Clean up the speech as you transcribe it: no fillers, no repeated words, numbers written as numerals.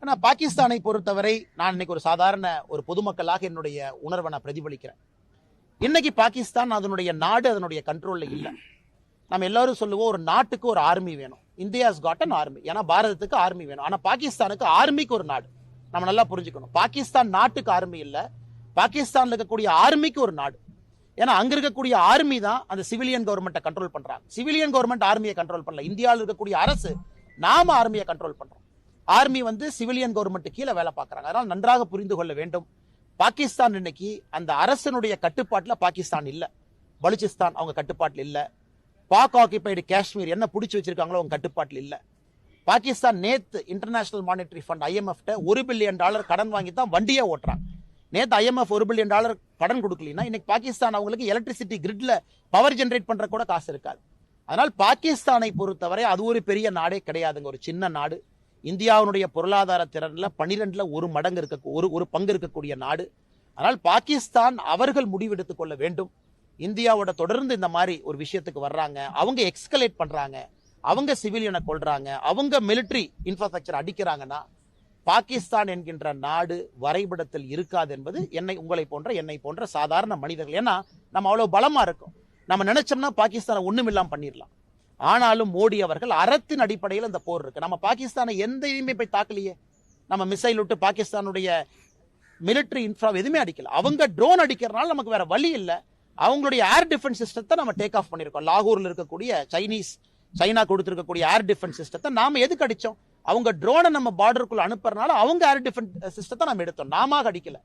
ஆனா பாகிஸ்தானை பொறுத்தவரை நான் இன்னைக்கு ஒரு சாதாரண ஒரு பொதுமக்களாக என்னுடைய உணர்வை நான் பிரதிபலிக்கிறேன். இன்னைக்கு பாகிஸ்தான் அதனுடைய நாடு அதனுடைய கண்ட்ரோல்ல இல்லை. நம்ம எல்லாரும் சொல்லுவோம் ஒரு நாட்டுக்கு ஒரு ஆர்மி வேணும். India's got an army. ஏன்னா பாரதத்துக்கு ஆர்மி வேணும். ஆனா பாகிஸ்தானுக்கு ஆர்மிக்கு ஒரு நாடு. நம்ம நல்லா புரிஞ்சுக்கணும். பாகிஸ்தான் நாட்டுக்கு ஆர்மி இல்லை, பாகிஸ்தான்ல இருக்கக்கூடிய ஆர்மிக்கு ஒரு நாடு. ஏன்னா அங்க இருக்கக்கூடிய ஆர்மி தான் அந்த சிவிலியன் கவர்மெண்ட்டை கண்ட்ரோல் பண்றாங்க. சிவிலியன் கவர்மெண்ட் ஆர்மியை கண்ட்ரோல் பண்ணல. இந்தியாவில் இருக்கக்கூடிய அரசு நாம ஆர்மியை கண்ட்ரோல் பண்றோம். ஆர்மி வந்து சிவிலியன் கவர்மெண்ட் கீழே வேலை பார்க்கறாங்க. அதனால நன்றாக புரிந்து கொள்ள வேண்டும். பாகிஸ்தான் இன்னைக்கு அந்த அரசனுடைய கட்டுப்பாட்டுல பாகிஸ்தான் இல்ல. பலுச்சிஸ்தான் அவங்க கட்டுப்பாட்டில் இல்ல. பாக் ஆக்கிபைடு காஷ்மீர் என்ன பிடிச்சி வச்சிருக்காங்களோ அவங்க கட்டுப்பாட்டில் இல்ல. பாகிஸ்தான் நேத்து international monetary fund IMF $1 billion கடன் வாங்கி தான் வண்டியே ஓட்டுறாங்க. நேத்து IMF $1 பில்லியன் கடன் கொடுக்கலனா இன்னைக்கு பாகிஸ்தான் அவங்களுக்கு எலக்ட்ரிசிட்டி கிரிட்ல பவர் ஜெனரேட் பண்ற கூட காசு இருக்காது. அதனால் பாகிஸ்தானை பொறுத்தவரை அது ஒரு பெரிய நாடே கிடையாதுங்க. ஒரு சின்ன நாடு. இந்தியாவுடைய பொருளாதார திறன்ல 12ல ஒரு மடங்கு ஒரு பங்கு இருக்கக்கூடிய நாடு. ஆனால் பாகிஸ்தான் அவர்கள் முடிவெடுத்துக் கொள்ள வேண்டும். இந்தியாவோட தொடர்ந்து இந்த மாதிரி ஒரு விஷயத்துக்கு வர்றாங்க, அவங்க எக்ஸ்கலேட் பண்றாங்க, அவங்க சிவிலியனை கொள்றாங்க, அவங்க மிலிட்டரி இன்ஃப்ராஸ்ட்ரக்சர் அடிக்கிறாங்கன்னா பாகிஸ்தான் என்கின்ற நாடு வரைபடத்தில் இருக்காது என்பது என்னை போன்ற சாதாரண மனிதர்கள். ஏன்னா நம்ம அவ்வளவு பலமா இருக்கோம். நம்ம நினைச்சோம்னா பாகிஸ்தானை ஒண்ணுமில்லாம பண்ணிடலாம். ஆனாலும் மோடி அவர்கள் அறத்தின் அடிப்படையில் இந்த போர் இருக்கு. நம்ம பாகிஸ்தானை எந்த இதுவுமே போய் தாக்கலையே. நம்ம மிசைல் விட்டு பாகிஸ்தானுடைய மிலிட்டரி இன்ஃப்ரா எதுவுமே அடிக்கல. அவங்க ட்ரோன் அடிக்கிறதுனால நமக்கு வேற வழி இல்லை. அவங்களுடைய ஏர் டிஃபென்ஸ் சிஸ்டத்தை நம்ம டேக் ஆஃப் பண்ணிருக்கோம். லாகூர்ல இருக்கக்கூடிய சைனா கொடுத்திருக்கக்கூடிய ஏர் டிஃபென்ஸ் சிஸ்டத்தை நாம எதுக்கு அடிச்சோம்? அவங்க ட்ரோனை நம்ம பார்டருக்குள்ள அனுப்புறதுனால அவங்க ஏர் டிஃபென்ஸ் சிஸ்டத்தை நம்ம எடுத்தோம். நாம அடிக்கல.